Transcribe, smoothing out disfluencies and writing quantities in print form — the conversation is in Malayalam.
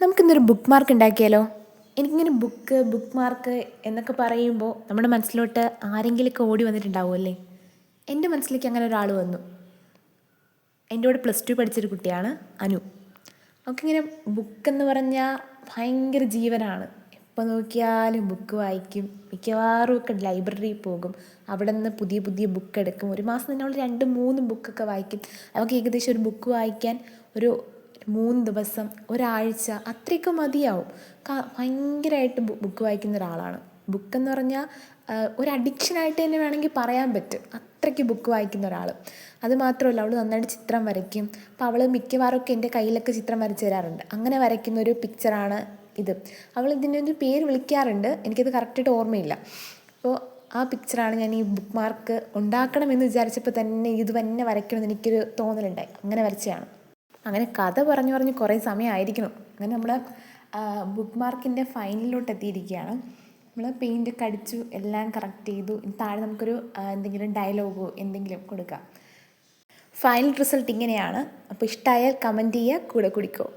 നമുക്കിന്നൊരു ബുക്ക് മാർക്ക് ഉണ്ടാക്കിയാലോ? എനിക്കിങ്ങനെ ബുക്ക് മാർക്ക് എന്നൊക്കെ പറയുമ്പോൾ നമ്മുടെ മനസ്സിലോട്ട് ആരെങ്കിലുമൊക്കെ ഓടി വന്നിട്ടുണ്ടാവുമല്ലേ? എൻ്റെ മനസ്സിലേക്ക് അങ്ങനെ ഒരാൾ വന്നു. എൻ്റെ കൂടെ +2 പഠിച്ചൊരു കുട്ടിയാണ് അനു. അവൾക്കിങ്ങനെ ബുക്കെന്ന് പറഞ്ഞാൽ ഭയങ്കര ജീവനാണ്. എപ്പോൾ നോക്കിയാലും ബുക്ക് വായിക്കും. മിക്കവാറും ഒക്കെ ലൈബ്രറിയിൽ പോകും. അവിടെ നിന്ന് പുതിയ പുതിയ ബുക്ക് എടുക്കും. ഒരു മാസം തന്നെ അവൾ 2-3 ബുക്കൊക്കെ വായിക്കും. അവൾക്ക് ഏകദേശം ഒരു ബുക്ക് വായിക്കാൻ ഒരു 3 ദിവസം, ഒരാഴ്ച അത്രയൊക്കെ മതിയാവും. ഭയങ്കരമായിട്ട് ബുക്ക് വായിക്കുന്ന ഒരാളാണ്. ബുക്കെന്ന് പറഞ്ഞാൽ ഒരു അഡിക്ഷനായിട്ട് തന്നെ വേണമെങ്കിൽ പറയാൻ പറ്റും. അത്രയ്ക്ക് ബുക്ക് വായിക്കുന്ന ഒരാൾ. അത് മാത്രമല്ല, അവൾ നന്നായിട്ട് ചിത്രം വരയ്ക്കും. അപ്പോൾ അവൾ മിക്കവാറുമൊക്കെ എൻ്റെ കയ്യിലൊക്കെ ചിത്രം വരച്ച് തരാറുണ്ട്. അങ്ങനെ വരയ്ക്കുന്നൊരു പിക്ചറാണ് ഇത്. അവൾ ഇതിനൊരു പേര് വിളിക്കാറുണ്ട്, എനിക്കത് കറക്റ്റായിട്ട് ഓർമ്മയില്ല. അപ്പോൾ ആ പിക്ചറാണ് ഞാൻ ഈ ബുക്ക് മാർക്ക് ഉണ്ടാക്കണമെന്ന് വിചാരിച്ചപ്പോൾ തന്നെ ഇത് തന്നെ വരയ്ക്കണമെന്ന് എനിക്കൊരു തോന്നലുണ്ടായി. അങ്ങനെ വരച്ചതാണ്. അങ്ങനെ കഥ പറഞ്ഞ് കുറേ സമയമായിരിക്കണം. അങ്ങനെ നമ്മൾ ബുക്ക് മാർക്കിൻ്റെ ഫൈനലിലോട്ട് എത്തിയിരിക്കുകയാണ്. നമ്മൾ പെയിൻ്റൊക്കെ അടിച്ചു, എല്ലാം കറക്റ്റ് ചെയ്തു. താഴെ നമുക്കൊരു എന്തെങ്കിലും ഡയലോഗോ എന്തെങ്കിലും കൊടുക്കാം. ഫൈനൽ റിസൾട്ട് ഇങ്ങനെയാണ്. അപ്പോൾ ഇഷ്ടമായാൽ കമൻറ്റ് ചെയ്യുക, കൂടെ കുടിക്കോ.